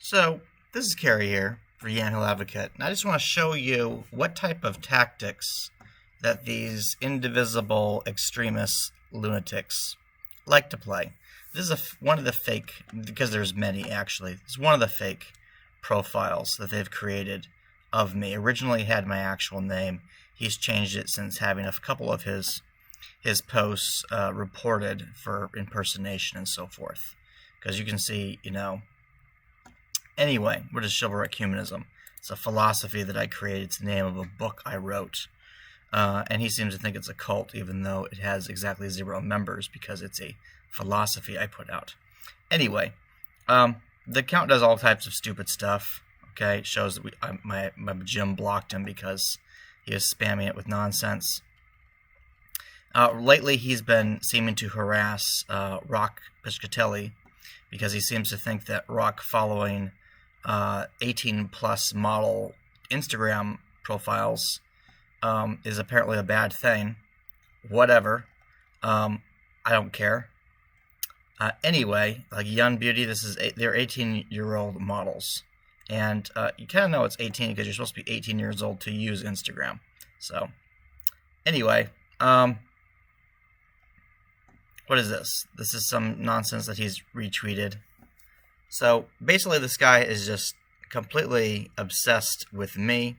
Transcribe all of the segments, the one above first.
So, this is Carrie here for Yamhill Advocate, and I just want to show you what type of tactics that these indivisible extremist lunatics like to play. This is one of the fake, because there's many actually, it's one of the fake profiles that they've created of me. Originally had my actual name. He's changed it since having a couple of his posts reported for impersonation and so forth. Because you can see, anyway, what is chivalric humanism? It's a philosophy that I created. It's the name of a book I wrote. And he seems to think it's a cult, even though it has exactly 0 members, because it's a philosophy I put out. Anyway, the account does all types of stupid stuff. Okay, it shows that my gym blocked him because he was spamming it with nonsense. Lately, he's been seeming to harass Rock Piscatelli because he seems to think that Rock following 18-plus model Instagram profiles is apparently a bad thing. Whatever. I don't care. Anyway, like Young Beauty, they're 18-year-old models. And you kind of know it's 18 because you're supposed to be 18 years old to use Instagram. So, anyway, what is this? This is some nonsense that he's retweeted. So, basically, this guy is just completely obsessed with me.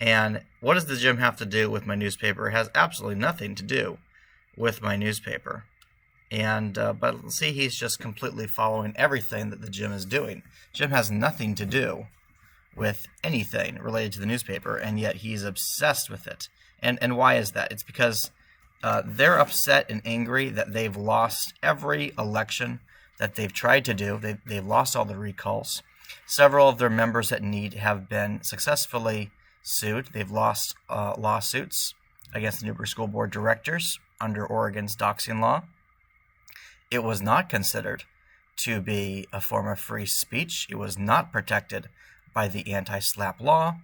And what does the gym have to do with my newspaper? It has absolutely nothing to do with my newspaper. And but see, he's just completely following everything that the gym is doing. Gym has nothing to do with anything related to the newspaper, and yet he's obsessed with it. And why is that? It's because they're upset and angry that they've lost every election that they've tried to do. They've lost all the recalls. Several of their members at need have been successfully sued. They've lost lawsuits against the Newburgh School Board directors under Oregon's doxing law. It was not considered to be a form of free speech. It was not protected by the anti-SLAPP law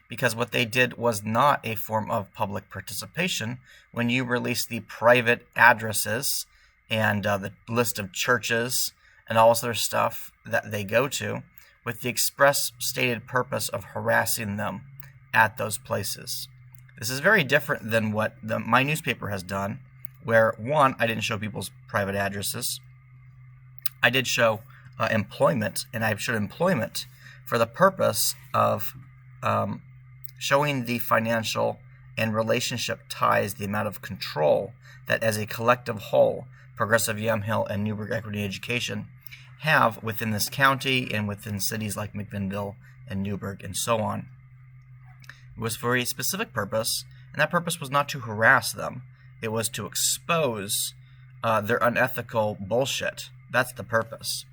because what they did was not a form of public participation. When you release the private addresses and the list of churches and all this other stuff that they go to with the express stated purpose of harassing them at those places. This is very different than what my newspaper has done, where, one, I didn't show people's private addresses. I did show employment, and I showed employment for the purpose of showing the financial and relationship ties, the amount of control that as a collective whole, Progressive Yamhill and Newburgh Equity Education have within this county and within cities like McMinnville and Newburgh and so on. It was for a specific purpose, and that purpose was not to harass them. It was to expose their unethical bullshit. That's the purpose.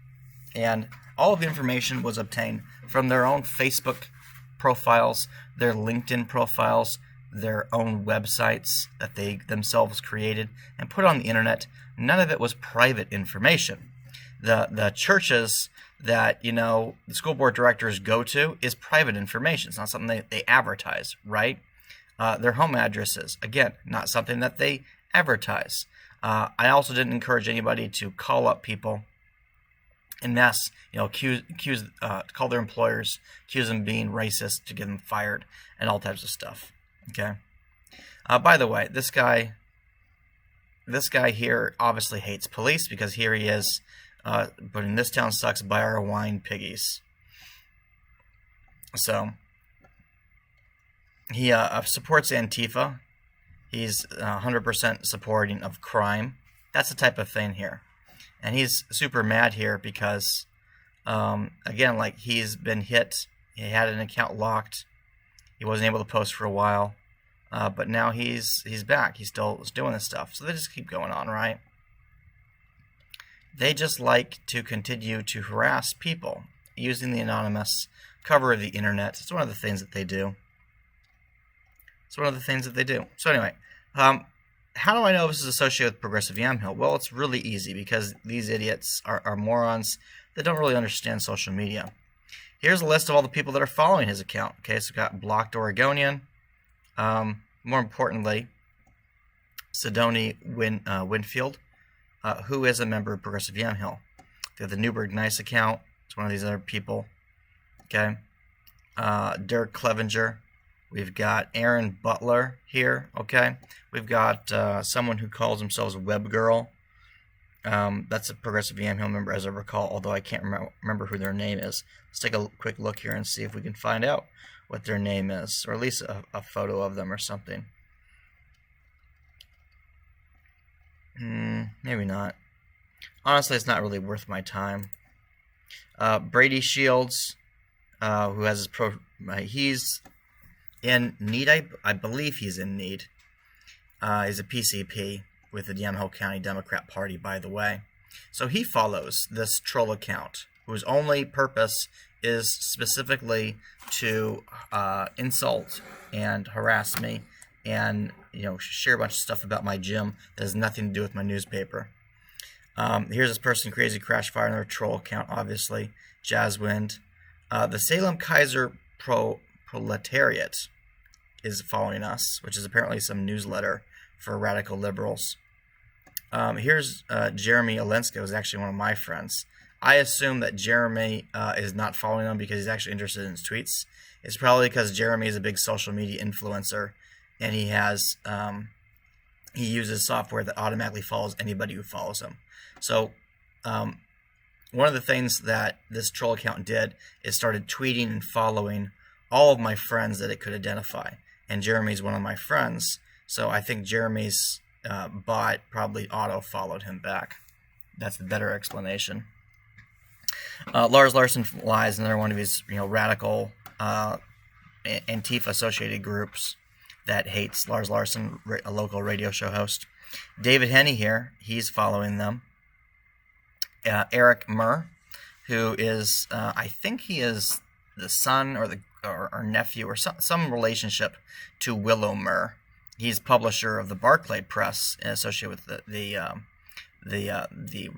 And all of the information was obtained from their own Facebook profiles, their LinkedIn profiles, their own websites that they themselves created and put on the internet. None of it was private information. The churches that, the school board directors go to is private information. It's not something they advertise, right? Their home addresses, again, not something that they advertise. I also didn't encourage anybody to call up people en masse, call their employers, accuse them of being racist to get them fired, and all types of stuff. Okay. By the way, this guy here obviously hates police because here he is putting "This town sucks, buy our wine, piggies." So he supports Antifa. He's 100% supporting of crime. That's the type of thing here. And he's super mad here because, again, like he's been hit. He had an account locked. He wasn't able to post for a while. But now he's back. He's still doing this stuff. So they just keep going on, right? They just like to continue to harass people using the anonymous cover of the internet. It's one of the things that they do. So anyway, how do I know this is associated with Progressive Yamhill? Well, it's really easy because these idiots are morons that don't really understand social media. Here's a list of all the people that are following his account. Okay, so we've got Blocked Oregonian. More importantly, Sidoni Winfield, who is a member of Progressive Yamhill. They have the Newburgh Nice account. It's one of these other people. Okay. Dirk Clevenger. We've got Aaron Butler here. Okay. We've got someone who calls themselves Web Girl. That's a progressive Yamhill member, as I recall, although I can't remember who their name is. Let's take a quick look here and see if we can find out what their name is, or at least a photo of them or something. Maybe not. Honestly, it's not really worth my time. Brady Shields, who has his he's in need. I believe he's in need. He's a PCP with the Yamhill County Democrat Party, by the way. So he follows this troll account, whose only purpose is specifically to insult and harass me, and share a bunch of stuff about my gym that has nothing to do with my newspaper. Here's this person, Crazy Crash Fire, another troll account, obviously. Jazzwind. The Salem Kaiser Proletariat is following us, which is apparently some newsletter for radical liberals. Here's Jeremy Olenska, who's actually one of my friends. I assume that Jeremy is not following him because he's actually interested in his tweets. It's probably because Jeremy is a big social media influencer, and he has he uses software that automatically follows anybody who follows him. So one of the things that this troll account did is started tweeting and following all of my friends that it could identify. And Jeremy's one of my friends, so I think Jeremy's bot probably auto-followed him back. That's the better explanation. Lars Larson Lies, another one of these radical Antifa-associated groups that hates Lars Larson, a local radio show host. David Henney here, he's following them. Eric Murr, who is, I think he is the son or nephew or some relationship to Willow Murr. He's publisher of the Barclay Press, associated with the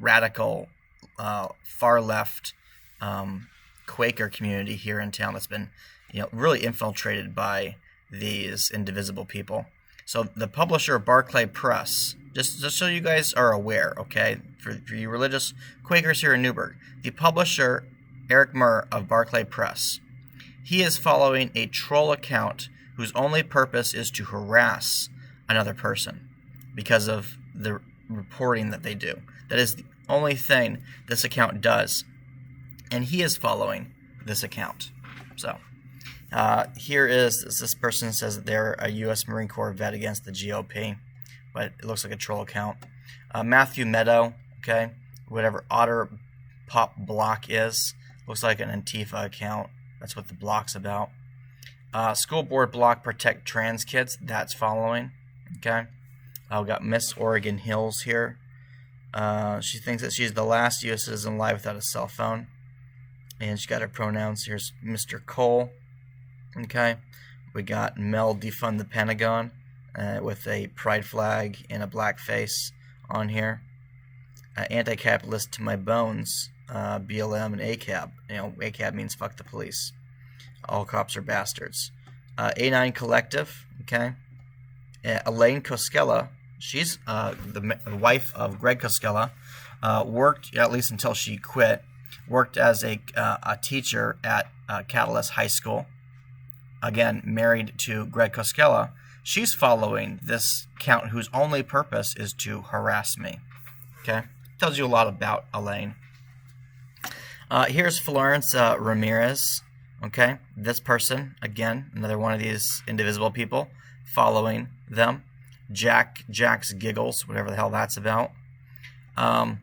radical far left Quaker community here in town that's been really infiltrated by these indivisible people. So the publisher of Barclay Press, just so you guys are aware, okay, for you religious Quakers here in Newburgh, the publisher, Eric Murr of Barclay Press, he is following a troll account whose only purpose is to harass another person because of the reporting that they do. That is the only thing this account does. And he is following this account. So here is this person says that they're a U.S. Marine Corps vet against the GOP, but it looks like a troll account. Matthew Meadow, okay, whatever Otter Pop Block is, looks like an Antifa account. That's what the block's about. School Board Block Protect Trans Kids, that's following. Okay. I've got Miss Oregon Hills here. She thinks that she's the last U.S. citizen alive without a cell phone. And she got her pronouns. Here's Mr. Cole. Okay. We got Mel Defund the Pentagon with a pride flag and a black face on here. Anti-capitalist to my bones. BLM and ACAB. ACAB means fuck the police. All cops are bastards. A9 Collective, okay. Elaine Koskela, she's the wife of Greg Koskela, worked, at least until she quit, worked as a teacher at Catalyst High School. Again, married to Greg Koskela. She's following this account whose only purpose is to harass me. Okay? Tells you a lot about Elaine. Here's Florence Ramirez. Okay, this person, again, another one of these indivisible people, following them. Jack's Giggles, whatever the hell that's about. Thaddy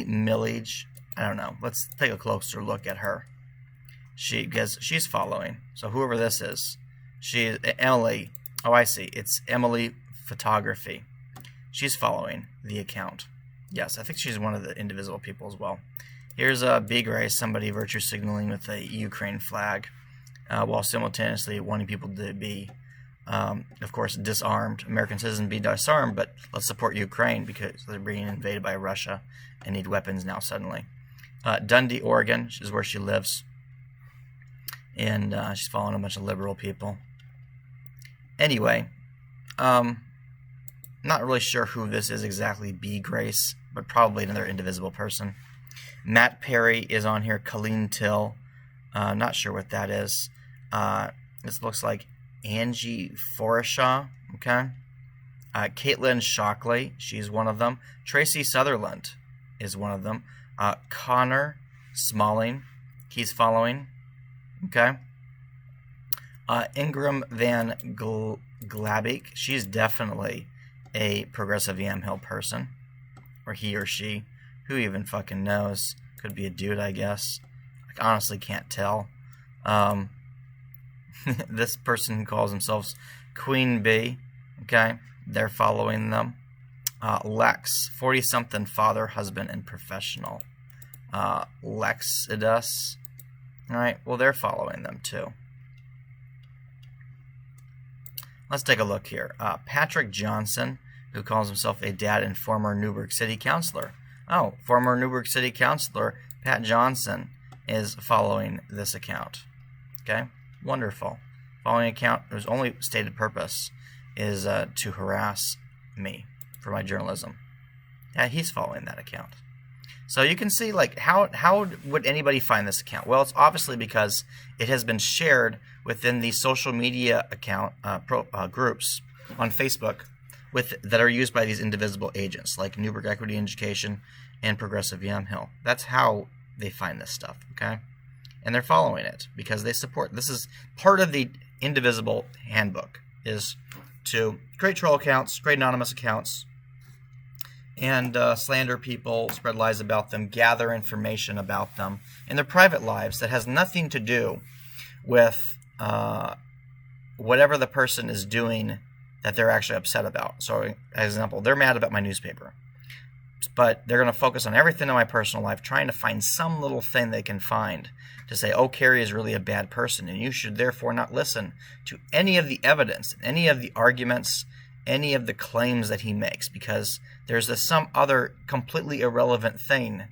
Millage, I don't know. Let's take a closer look at her. She's following. So whoever this is, Emily. Oh, I see. It's Emily Photography. She's following the account. Yes, I think she's one of the indivisible people as well. Here's Big Ray, somebody virtue signaling with a Ukraine flag, while simultaneously wanting people to be, of course, disarmed. American citizens be disarmed, but let's support Ukraine because they're being invaded by Russia and need weapons now suddenly. Dundee, Oregon is where she lives, and she's following a bunch of liberal people. Anyway, Not really sure who this is exactly, B. Grace, but probably another indivisible person. Matt Perry is on here. Colleen Till. Not sure what that is. This looks like Angie Forashaw. Okay. Caitlin Shockley. She's one of them. Tracy Sutherland is one of them. Connor Smalling. He's following. Okay. Ingram Van Glabik. She's definitely a progressive Yamhill person. Or he or she. Who even fucking knows? Could be a dude, I guess. I honestly can't tell. This person calls themselves Queen Bee. Okay. They're following them. Lex. 40-something father, husband, and professional. Lexidus. Alright. Well, they're following them too. Let's take a look here. Patrick Johnson, who calls himself a dad and former Newburgh City Councilor. Oh, former Newburgh City Councilor Pat Johnson is following this account. Okay, wonderful. Following account whose only stated purpose is to harass me for my journalism. Yeah, he's following that account. So you can see, like, how would anybody find this account? Well, it's obviously because it has been shared within the social media account groups on Facebook that are used by these indivisible agents, like Newburgh Equity Education and Progressive Yamhill. That's how they find this stuff, okay? And they're following it because they support. This is part of the indivisible handbook, is to create troll accounts, create anonymous accounts, and slander people, spread lies about them, gather information about them in their private lives that has nothing to do with whatever the person is doing that they're actually upset about. So, as an example, they're mad about my newspaper, but they're going to focus on everything in my personal life, trying to find some little thing they can find to say, oh, Carrie is really a bad person, and you should therefore not listen to any of the evidence, any of the arguments, any of the claims that he makes, because there's some other completely irrelevant thing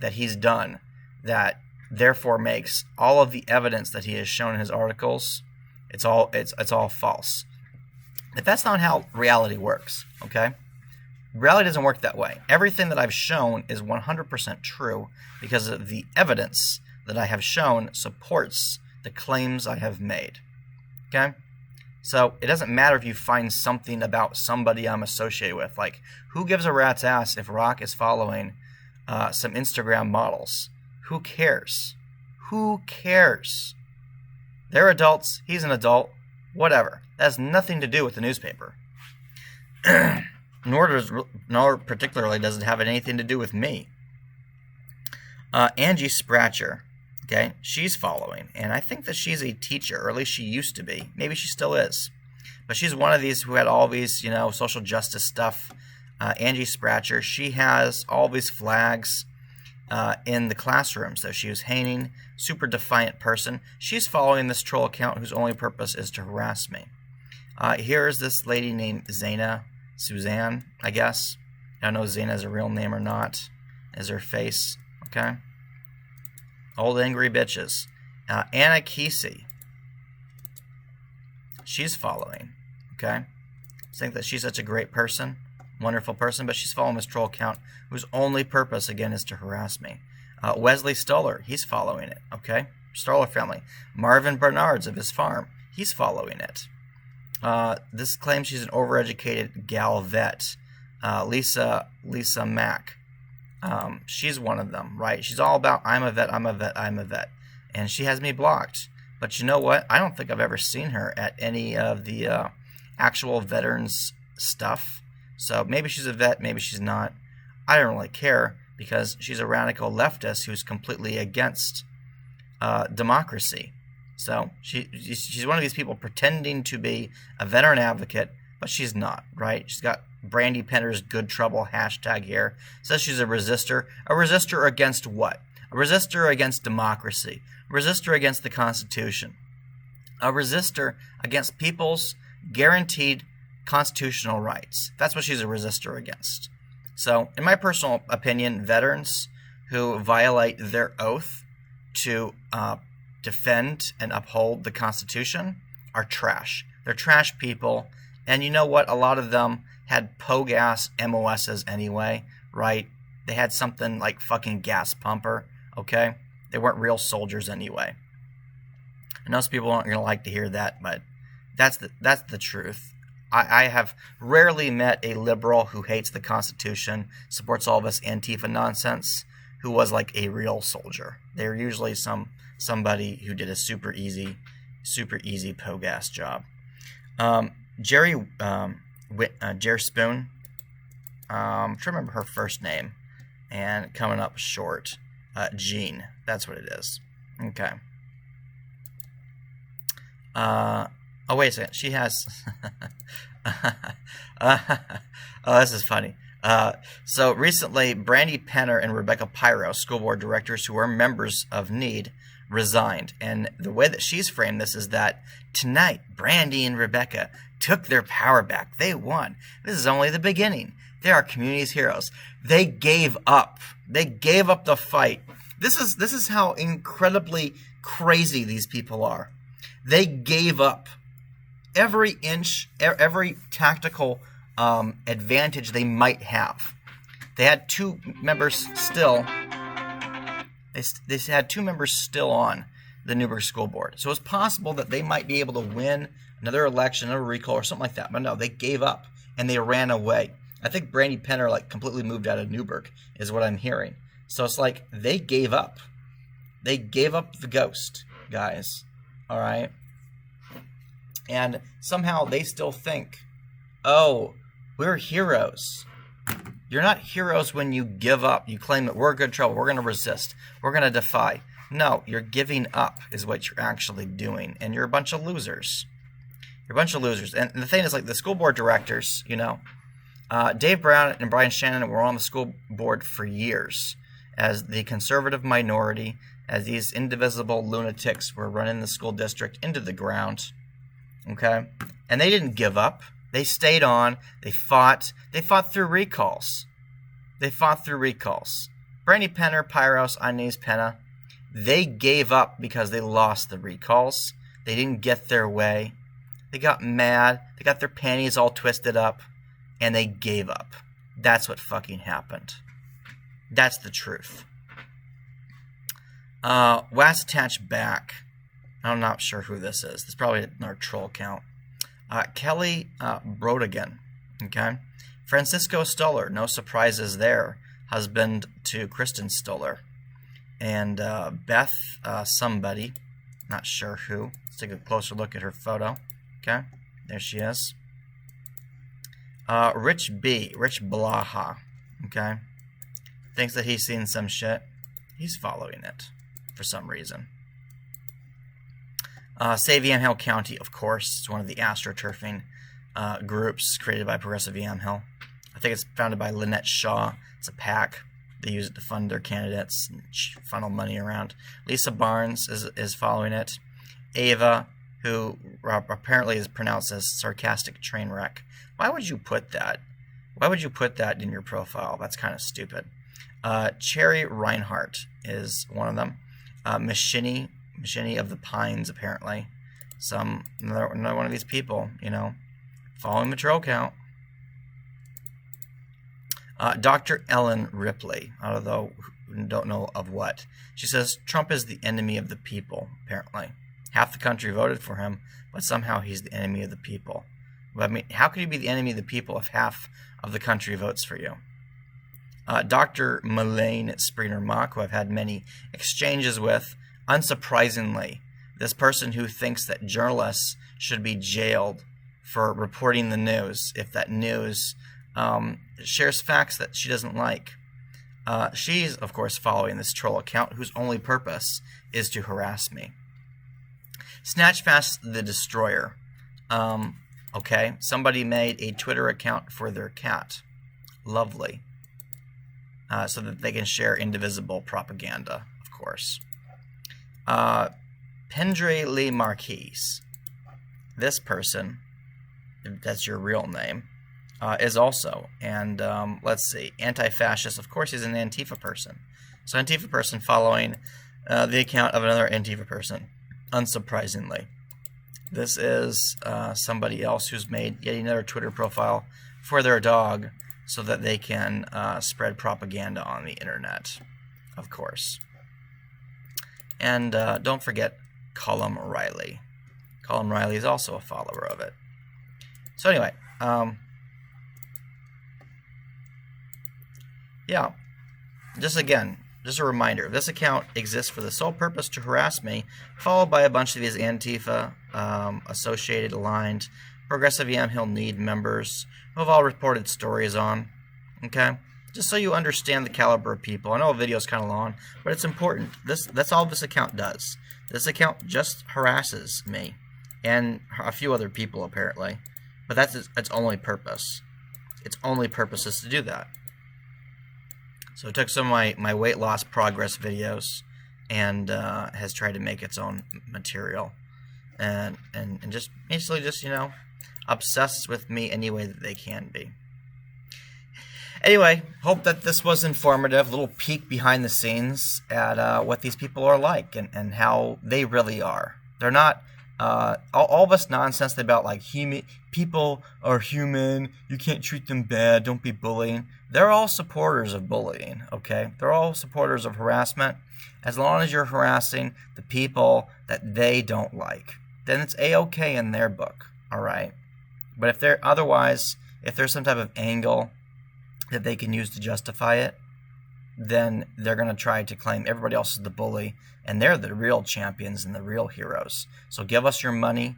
that he's done that therefore makes all of the evidence that he has shown in his articles, it's all false. But that's not how reality works, okay? Reality doesn't work that way. Everything that I've shown is 100% true because of the evidence that I have shown supports the claims I have made, okay? So it doesn't matter if you find something about somebody I'm associated with. Like, who gives a rat's ass if Rock is following some Instagram models? Who cares? Who cares? They're adults. He's an adult. Whatever. That has nothing to do with the newspaper. Nor particularly does it have anything to do with me. Angie Spratcher. Okay, she's following, and I think that she's a teacher, or at least she used to be. Maybe she still is. But she's one of these who had all these, social justice stuff. Angie Spratcher, she has all these flags in the classrooms that she was hanging. Super defiant person. She's following this troll account whose only purpose is to harass me. Here's this lady named Zaina Suzanne, I guess. I don't know if Zaina is a real name or not. Is her face, okay? Old angry bitches. Anna Kesey. She's following. Okay? I think that she's such a great person. Wonderful person. But she's following this troll account whose only purpose, again, is to harass me. Wesley Stoller. He's following it. Okay? Stoller family. Marvin Bernards of his farm. He's following it. This claims she's an overeducated gal vet. Lisa Mack. She's one of them, right? She's all about, I'm a vet, I'm a vet, I'm a vet. And she has me blocked. But you know what? I don't think I've ever seen her at any of the actual veterans stuff. So maybe she's a vet, maybe she's not. I don't really care because she's a radical leftist who's completely against democracy. So she's one of these people pretending to be a veteran advocate, but she's not, right? She's got Brandy Penner's good trouble hashtag here. Says she's a resistor. A resistor against what? A resistor against democracy. A resistor against the Constitution. A resistor against people's guaranteed constitutional rights. That's what she's a resistor against. So, in my personal opinion, veterans who violate their oath to defend and uphold the Constitution are trash. They're trash people. And you know what? A lot of them had POGAS MOSs anyway, right? They had something like fucking gas pumper, okay? They weren't real soldiers anyway. And most people aren't going to like to hear that, but that's the truth. I have rarely met a liberal who hates the Constitution, supports all of this Antifa nonsense, who was like a real soldier. They're usually somebody who did a super easy POGAS job. Jerry Spoon, I'm trying to remember her first name, and coming up short, Jean. That's what it is. Okay. Oh, wait a second. She has... oh, this is funny. So recently, Brandy Penner and Rebecca Pyro, school board directors who were members of NEED, resigned. And the way that she's framed this is that tonight, Brandy and Rebecca took their power back. They won. This is only the beginning. They are community's heroes. They gave up. They gave up the fight. This is how incredibly crazy these people are. They gave up every inch, every tactical advantage they might have. They had two members still. They had two members still on the Newburgh School Board, so it's possible that they might be able to win another election, another recall, or something like that. But no, they gave up and they ran away. I think Brandy Penner like completely moved out of Newburgh, is what I'm hearing. So it's like they gave up. They gave up the ghost, guys. All right. And somehow they still think, oh, we're heroes. You're not heroes when you give up. You claim that we're good trouble. We're going to resist. We're going to defy. No, you're giving up is what you're actually doing. And you're a bunch of losers. You're a bunch of losers. And the thing is, like, the school board directors, you know, Dave Brown and Brian Shannon were on the school board for years as the conservative minority, as these indivisible lunatics were running the school district into the ground. Okay? And they didn't give up. They stayed on. They fought. They fought through recalls. They fought through recalls. Brandy Penner, Pyros, Inez Penna, they gave up because they lost the recalls. They didn't get their way. They got mad. They got their panties all twisted up. And they gave up. That's what fucking happened. That's the truth. Last attached back. I'm not sure who this is. This is probably another troll account. Kelly Brodigan. Okay. Francisco Stoller. No surprises there. Husband to Kristen Stoller. And Beth somebody. Not sure who. Let's take a closer look at her photo. Okay. There she is. Rich Blaha. Okay. Thinks that he's seen some shit. He's following it for some reason. Save Yamhill County, of course. It's one of the astroturfing groups created by Progressive Yamhill. I think it's founded by Lynette Shaw. It's a PAC. They use it to fund their candidates and funnel money around. Lisa Barnes is following it. Ava, who apparently is pronounced as sarcastic train wreck. Why would you put that? Why would you put that in your profile? That's kind of stupid. Cherry Reinhardt is one of them. Machini of the Pines, apparently. Another one of these people, you know, following the troll count. Dr. Ellen Ripley, although don't know of what. She says Trump is the enemy of the people, apparently. Half the country voted for him, but somehow he's the enemy of the people. I mean, how could you be the enemy of the people if half of the country votes for you? Dr. Melaine Springer-Mock, who I've had many exchanges with, unsurprisingly, this person who thinks that journalists should be jailed for reporting the news if that news shares facts that she doesn't like. She's, of course, following this troll account whose only purpose is to harass me. Snatchfast the Destroyer. Okay, somebody made a Twitter account for their cat. Lovely. So that they can share indivisible propaganda, of course. Pendre Lee Marquise. This person, if that's your real name, is also, and let's see, anti-fascist. Of course, he's an Antifa person. So Antifa person following the account of another Antifa person, unsurprisingly. This is somebody else who's made yet another Twitter profile for their dog so that they can spread propaganda on the internet, of course. And don't forget Colum Riley. Colum Riley is also a follower of it. So anyway, yeah, just a reminder, this account exists for the sole purpose to harass me, followed by a bunch of these Antifa, associated, aligned, progressive Yamhill Need members who have all reported stories on, okay? Just so you understand the caliber of people. I know the video is kind of long, but it's important. That's all this account does. This account just harasses me and a few other people, apparently. But that's its only purpose. Its only purpose is to do that. So it took some of my weight loss progress videos and has tried to make its own material. And just basically just, you know, obsessed with me any way that they can be. Anyway, hope that this was informative. A little peek behind the scenes at what these people are like and how they really are. They're not all this nonsense about like people are human, you can't treat them bad, don't be bullying. They're all supporters of bullying, okay? They're all supporters of harassment. As long as you're harassing the people that they don't like, then it's A-okay in their book, all right? But if they're otherwise, if there's some type of angle that they can use to justify it, then they're going to try to claim everybody else is the bully, and they're the real champions and the real heroes. So give us your money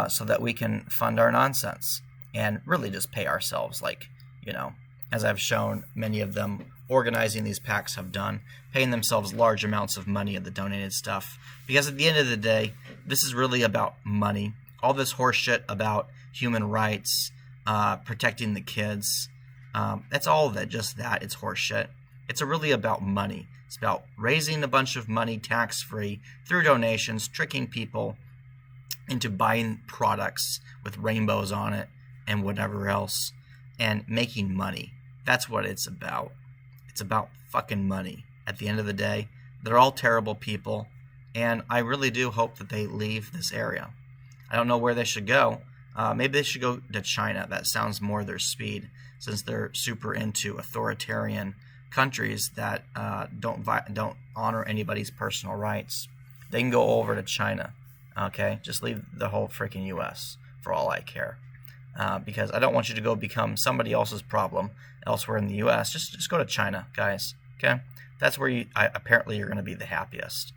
so that we can fund our nonsense and really just pay ourselves, like, you know, as I've shown many of them organizing these packs have done, paying themselves large amounts of money at the donated stuff. Because at the end of the day, this is really about money. All this horse shit about human rights, protecting the kids, that's all of it, just that. It's horse shit. It's really about money. It's about raising a bunch of money tax-free through donations, tricking people into buying products with rainbows on it and whatever else, and making money. That's what it's about. It's about fucking money. At the end of the day, they're all terrible people, and I really do hope that they leave this area. I don't know where they should go. Maybe they should go to China. That sounds more their speed, since they're super into authoritarian countries that don't honor anybody's personal rights. They can go over to China, okay? Just leave the whole freaking U.S. for all I care. Because I don't want you to go become somebody else's problem elsewhere in the U.S. Just go to China, guys, okay? That's where apparently you're going to be the happiest.